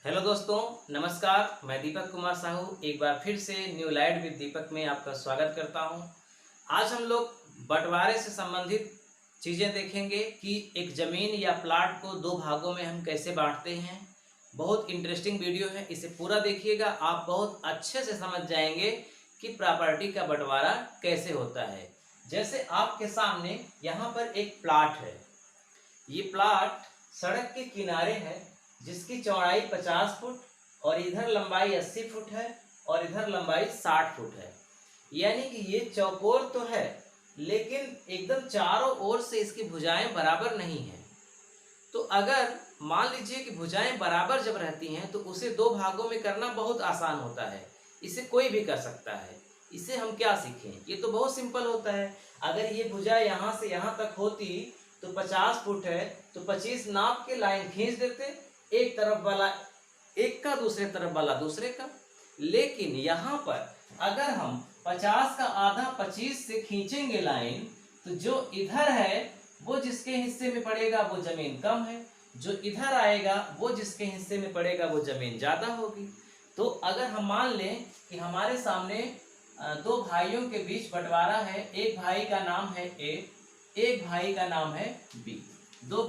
Hello दोस्तों, नमस्कार। मैं दीपक कुमार साहू एक बार फिर से न्यू लाइट विद दीपक में आपका स्वागत करता हूं। आज हम लोग बंटवारे से संबंधित चीज़ें देखेंगे कि एक ज़मीन या प्लाट को दो भागों में हम कैसे बांटते हैं। बहुत इंटरेस्टिंग वीडियो है, इसे पूरा देखिएगा। आप बहुत अच्छे से समझ जाएंगे कि प्रॉपर्टी का बंटवारा कैसे होता है। जैसे आपके सामने यहाँ पर एक प्लाट है। ये प्लाट सड़क के किनारे है, जिसकी चौड़ाई 50 फुट और इधर लंबाई 80 फुट है और इधर लंबाई 60 फुट है। यानी कि ये चौकोर तो है, लेकिन एकदम चारों ओर से इसकी भुजाएं बराबर नहीं हैं। तो अगर मान लीजिए कि भुजाएं बराबर जब रहती हैं तो उसे दो भागों में करना बहुत आसान होता है। इसे कोई भी कर सकता है। इसे हम क्या सीखें? ये तो बहुत सिंपल होता है। अगर ये भुजा यहाँ से यहाँ तक होती तो 50 फुट है तो 25 नाप के लाइन खींच देते, एक तरफ वाला एक का, दूसरे तरफ वाला दूसरे का। लेकिन यहाँ पर अगर हम 50 का आधा 25 से खींचेंगे लाइन, तो जो इधर है वो जिसके हिस्से में पड़ेगा वो जमीन कम है, जो इधर आएगा वो जिसके हिस्से में पड़ेगा वो जमीन ज्यादा होगी। तो अगर हम मान लें कि हमारे सामने दो भाइयों के बीच बंटवारा है, एक भाई का नाम है ए, एक भाई का नाम है बी। दो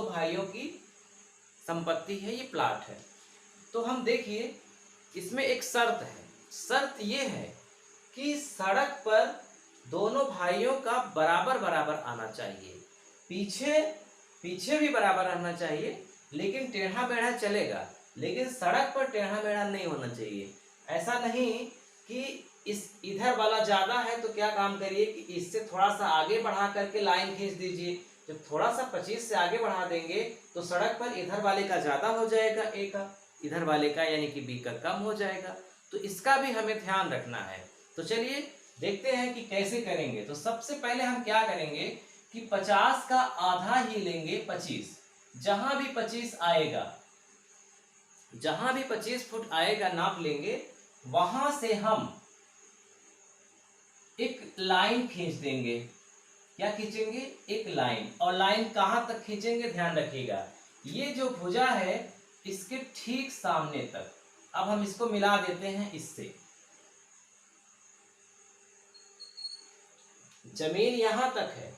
भाइयों की संपत्ति है, ये प्लाट है। तो हम देखिए, इसमें एक शर्त है। शर्त ये है कि सड़क पर दोनों भाइयों का बराबर बराबर आना चाहिए। पीछे पीछे भी बराबर आना चाहिए, लेकिन टेढ़ा मेढ़ा चलेगा, लेकिन सड़क पर टेढ़ा मेढ़ा नहीं होना चाहिए। ऐसा नहीं कि इस इधर वाला ज्यादा है तो क्या काम करिए कि इससे थोड़ा सा आगे बढ़ा करके लाइन खींच दीजिए। जब थोड़ा सा 25 से आगे बढ़ा देंगे तो सड़क पर इधर वाले का ज्यादा हो जाएगा, ए का, इधर वाले का यानी कि बी का कम हो जाएगा। तो इसका भी हमें ध्यान रखना है। तो चलिए देखते हैं कि कैसे करेंगे। तो सबसे पहले हम क्या करेंगे कि 50 का आधा ही लेंगे 25। जहां भी 25 आएगा, जहां भी 25 फुट आएगा नाप लेंगे, वहां से हम एक लाइन खींच देंगे। क्या खींचेंगे? एक लाइन। और लाइन कहां तक खींचेंगे ध्यान रखिएगा, ये जो भुजा है इसके ठीक सामने तक। अब हम इसको मिला देते हैं इससे। जमीन यहां तक है,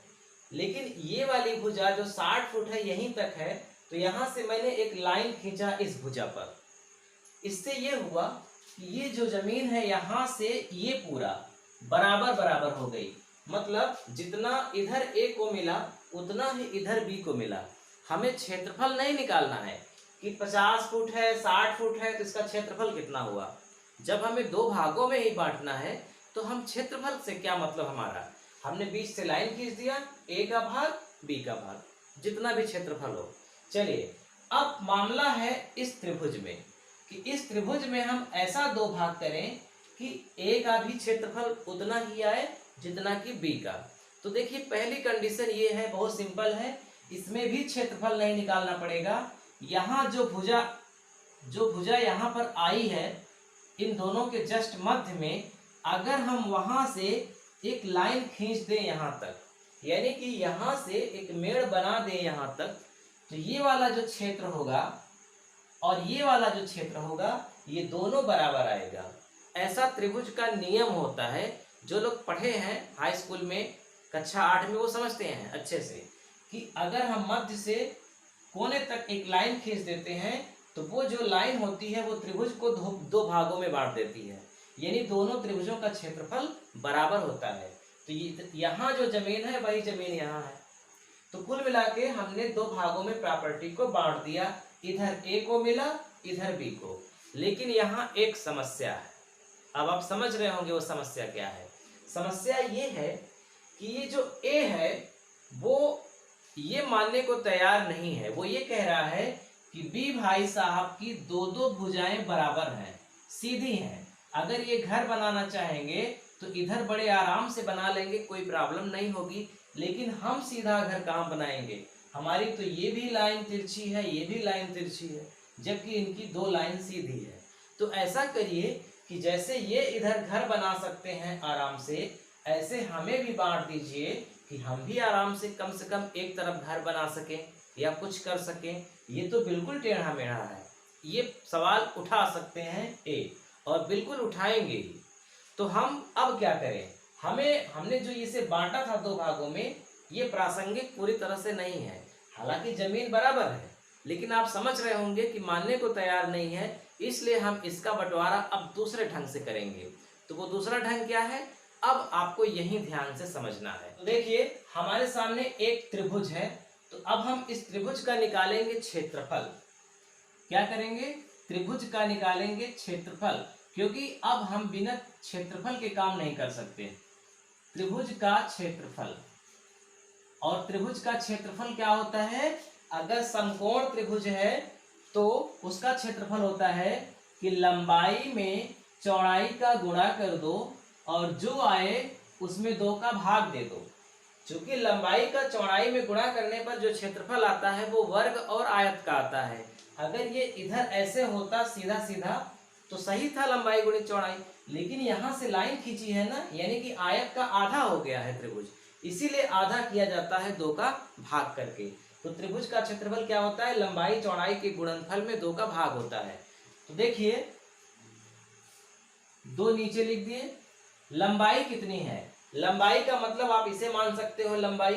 लेकिन ये वाली भुजा जो 60 फुट है यहीं तक है। तो यहां से मैंने एक लाइन खींचा इस भुजा पर। इससे ये हुआ कि ये जो जमीन है यहां से ये पूरा बराबर बराबर हो गई। मतलब जितना इधर ए को मिला उतना ही इधर बी को मिला। हमें क्षेत्रफल नहीं निकालना है कि 50 फुट है 60 फुट है तो इसका क्षेत्रफल कितना हुआ। जब हमें दो भागों में ही बांटना है तो हम क्षेत्रफल से क्या मतलब हमारा, हमने बीच से लाइन खींच दिया, ए का भाग बी का भाग, जितना भी क्षेत्रफल हो। चलिए अब मामला है इस त्रिभुज में कि इस त्रिभुज में हम ऐसा दो भाग करें कि ए का भी क्षेत्रफल उतना ही आए जितना कि बी का। तो देखिए पहली कंडीशन ये है, बहुत सिंपल है, इसमें भी क्षेत्रफल नहीं निकालना पड़ेगा। यहाँ जो भुजा यहाँ पर आई है, इन दोनों के जस्ट मध्य में अगर हम वहां से एक लाइन खींच दें यहाँ तक, यानी कि यहाँ से एक मेड़ बना दें यहाँ तक, तो ये वाला जो क्षेत्र होगा और ये वाला जो क्षेत्र होगा ये दोनों बराबर आएगा। ऐसा त्रिभुज का नियम होता है। जो लोग पढ़े हैं हाई स्कूल में कक्षा 8 में वो समझते हैं अच्छे से कि अगर हम मध्य से कोने तक एक लाइन खींच देते हैं तो वो जो लाइन होती है वो त्रिभुज को दो भागों में बांट देती है, यानी दोनों त्रिभुजों का क्षेत्रफल बराबर होता है। तो यहाँ जो जमीन है वही जमीन यहाँ है। तो कुल मिला के हमने दो भागों में प्रॉपर्टी को बांट दिया, इधर ए को मिला इधर बी को। लेकिन यहाँ एक समस्या है। अब आप समझ रहे होंगे वो समस्या क्या है। समस्या ये है कि ये जो ए है वो ये मानने को तैयार नहीं है। वो ये कह रहा है कि बी भाई साहब की दो दो भुजाएं बराबर हैं, सीधी हैं। अगर ये घर बनाना चाहेंगे तो इधर बड़े आराम से बना लेंगे, कोई प्रॉब्लम नहीं होगी। लेकिन हम सीधा घर कहाँ बनाएंगे? हमारी तो ये भी लाइन तिरछी है, ये भी लाइन तिरछी है, जबकि इनकी दो लाइन सीधी है। तो ऐसा करिए कि जैसे ये इधर घर बना सकते हैं आराम से, ऐसे हमें भी बांट दीजिए कि हम भी आराम से कम एक तरफ घर बना सकें या कुछ कर सकें। ये तो बिल्कुल टेढ़ा मेढ़ा है। ये सवाल उठा सकते हैं ए, और बिल्कुल उठाएंगे ही। तो हम अब क्या करें, हमने जो इसे बांटा था दो भागों में, ये प्रासंगिक पूरी तरह से नहीं है। हालांकि जमीन बराबर है, लेकिन आप समझ रहे होंगे कि मानने को तैयार नहीं है, इसलिए हम इसका बंटवारा अब दूसरे ढंग से करेंगे। तो वो दूसरा ढंग क्या है, अब आपको यही ध्यान से समझना है। तो देखिए, हमारे सामने एक त्रिभुज है, तो अब हम इस त्रिभुज का निकालेंगे क्षेत्रफल। क्या करेंगे, त्रिभुज का निकालेंगे क्षेत्रफल, क्योंकि अब हम बिना क्षेत्रफल के काम नहीं कर सकते। त्रिभुज का क्षेत्रफल, और त्रिभुज का क्षेत्रफल क्या होता है, अगर समकोण त्रिभुज है तो उसका क्षेत्रफल होता है कि लंबाई में चौड़ाई का गुणा कर दो और जो आए उसमें 2 का भाग दे दो। चूंकि लंबाई का चौड़ाई में गुणा करने पर जो क्षेत्रफल आता है वो वर्ग और आयत का आता है। अगर ये इधर ऐसे होता सीधा सीधा तो सही था, लंबाई गुणित चौड़ाई, लेकिन यहाँ से लाइन खींची है ना, यानी कि आयत का आधा हो गया है त्रिभुज, इसीलिए आधा किया जाता है 2 का भाग करके। तो त्रिभुज का क्षेत्रफल क्या होता है, लंबाई चौड़ाई के गुणनफल में 2 का भाग होता है। तो देखिए, 2 नीचे लिख दिए। लंबाई कितनी है, लंबाई का मतलब आप इसे मान सकते हो लंबाई,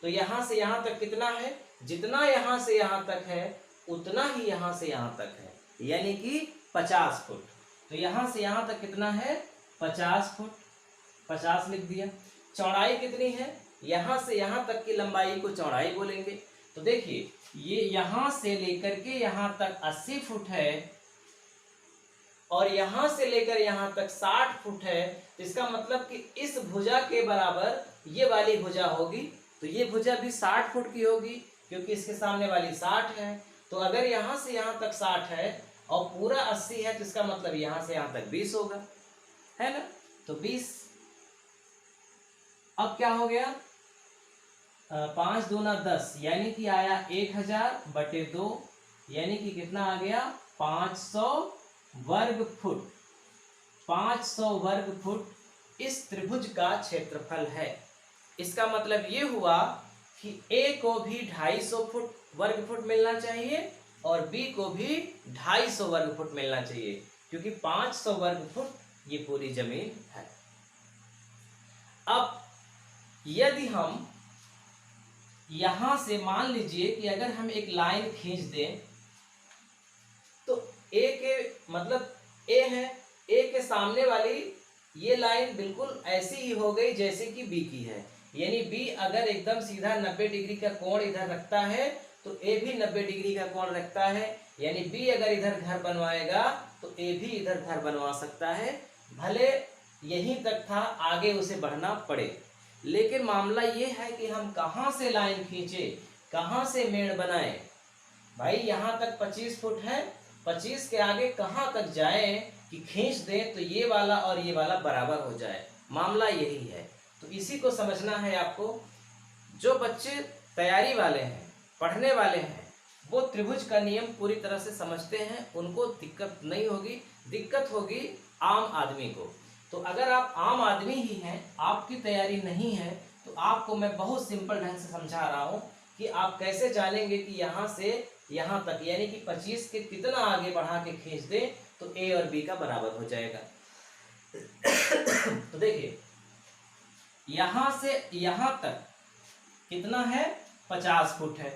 तो यहां से यहां तक कितना है, जितना यहां से यहां तक है उतना ही यहां से यहां तक है, यानी कि 50 फुट। तो यहां से यहां तक कितना है, 50 फुट, 50 लिख दिया। चौड़ाई कितनी है, यहां से यहां तक की लंबाई को चौड़ाई बोलेंगे। तो देखिए, ये यहां से लेकर के यहां तक 80 फुट है और यहां से लेकर यहां तक 60 फुट है। तो इसका मतलब कि इस भुजा के बराबर ये वाली भुजा होगी, तो ये भुजा भी 60 फुट की होगी, क्योंकि इसके सामने वाली 60 है। तो अगर यहां से यहां तक 60 है और पूरा 80 है, तो इसका मतलब यहां से यहां तक 20 होगा, है ना। तो 20, अब क्या हो गया, 5 दूना 10, यानी कि आया 1000/2, यानी कि कितना आ गया, 500 वर्ग फुट। 500 वर्ग फुट इस त्रिभुज का क्षेत्रफल है। इसका मतलब ये हुआ कि ए को भी 250 फुट वर्ग फुट मिलना चाहिए और बी को भी 250 वर्ग फुट मिलना चाहिए, क्योंकि 500 वर्ग फुट ये पूरी जमीन है। अब यदि हम यहां से मान लीजिए कि अगर हम एक लाइन खींच दें, तो ए के मतलब ए है, ए के सामने वाली ये लाइन बिल्कुल ऐसी ही हो गई जैसे कि बी की है, यानी बी अगर एकदम सीधा 90 डिग्री का कोण इधर रखता है तो ए भी 90 डिग्री का कोण रखता है, यानी बी अगर इधर घर बनवाएगा तो ए भी इधर घर बनवा सकता है, भले यहीं तक था, आगे उसे बढ़ना पड़े। लेकिन मामला ये है कि हम कहाँ से लाइन खींचे, कहाँ से मेड़ बनाए। भाई यहाँ तक 25 फुट है, 25 के आगे कहाँ तक जाए कि खींच दें तो ये वाला और ये वाला बराबर हो जाए, मामला यही है। तो इसी को समझना है आपको। जो बच्चे तैयारी वाले हैं, पढ़ने वाले हैं, वो त्रिभुज का नियम पूरी तरह से समझते हैं, उनको दिक्कत नहीं होगी। दिक्कत होगी आम आदमी को। तो अगर आप आम आदमी ही हैं, आपकी तैयारी नहीं है, तो आपको मैं बहुत सिंपल ढंग से समझा रहा हूँ कि आप कैसे जानेंगे कि यहाँ से यहाँ तक, यानी कि 25 के कितना आगे बढ़ा के खींच दें तो ए और बी का बराबर हो जाएगा। तो देखिए, यहाँ से यहाँ तक कितना है, 50 फुट है।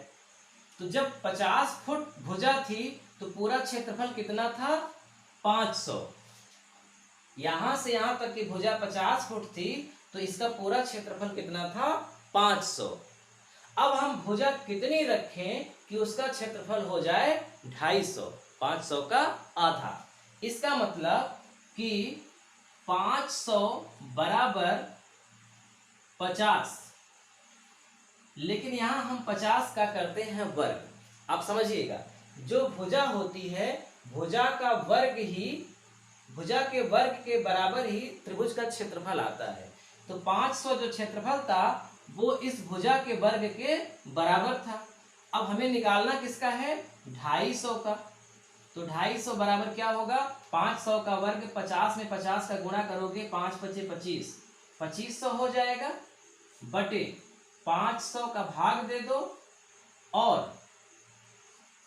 तो जब 50 फुट भुजा थी तो पूरा क्षेत्रफल कितना था, 500। यहां से यहां तक की भुजा 50 फुट थी, तो इसका पूरा क्षेत्रफल कितना था, 500। अब हम भुजा कितनी रखें कि उसका क्षेत्रफल हो जाए 250, 500 का आधा। इसका मतलब कि 500 बराबर 50, लेकिन यहां हम 50 का करते हैं वर्ग। आप समझिएगा, जो भुजा होती है, भुजा का वर्ग ही, भुजा के वर्ग के बराबर ही त्रिभुज का क्षेत्रफल आता है। तो 500 जो क्षेत्रफल था वो इस भुजा के वर्ग के बराबर था। अब हमें निकालना किसका है, 250 का। तो 250 बराबर क्या होगा, 500 का वर्ग 50 में 50 का गुणा करोगे, 5 पचे 25, 2500 हो जाएगा, बटे 500 का भाग दे दो और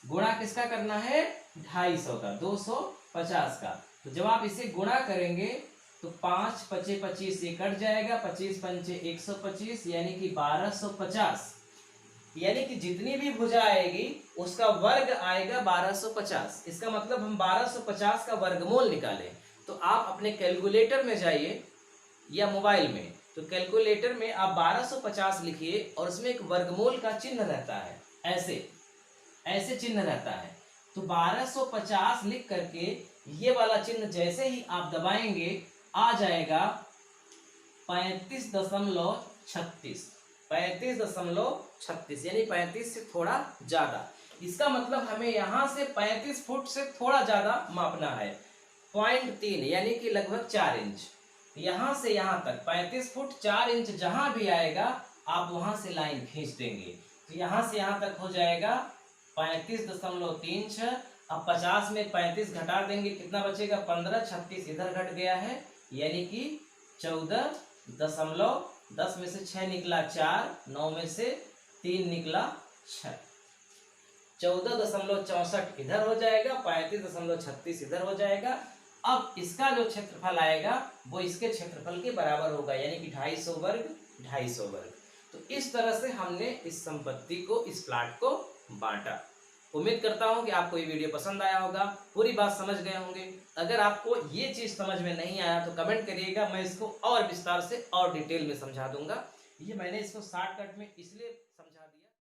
गुणा किसका करना है, 250 का, 250 का। तो जब आप इसे गुणा करेंगे तो 5 पचे 25 ये कट जाएगा, 25 पंचे 125 यानी कि 1250, यानी कि जितनी भी भुजा आएगी उसका वर्ग आएगा 1250। इसका मतलब हम 1250 का वर्गमूल निकालें। तो आप अपने कैलकुलेटर में जाइए या मोबाइल में, तो कैलकुलेटर में आप 1250 लिखिए और उसमें एक वर्गमूल का चिन्ह रहता है, ऐसे ऐसे चिन्ह रहता है। तो 1250 लिख करके ये वाला चिन्ह जैसे ही आप दबाएंगे आ जाएगा 35.36, 35.36 यानी 35 से थोड़ा ज्यादा। इसका मतलब हमें यहाँ से 35 फुट से थोड़ा ज्यादा मापना है, 0.3 यानी कि लगभग 4 इंच। यहाँ से यहाँ तक 35 फुट 4 इंच जहां भी आएगा आप वहां से लाइन खींच देंगे। तो यहाँ से यहाँ तक हो जाएगा 35.36। अब 50 में 35 घटा देंगे, कितना बचेगा, 15, 36 इधर घट गया है, यानी कि 14.10 में से 6 निकला 4, 9 में से 3 निकला 6, 14.64 इधर हो जाएगा, 35.36 इधर हो जाएगा। अब इसका जो क्षेत्रफल आएगा वो इसके क्षेत्रफल के बराबर होगा, यानी कि 250 वर्ग, 250 वर्ग। तो इस तरह से हमने इस संपत्ति को, इस प्लाट को बांटा। उम्मीद करता हूं कि आपको ये वीडियो पसंद आया होगा, पूरी बात समझ गए होंगे। अगर आपको ये चीज समझ में नहीं आया तो कमेंट करिएगा, मैं इसको और विस्तार से और डिटेल में समझा दूंगा। ये मैंने इसको शॉर्टकट में इसलिए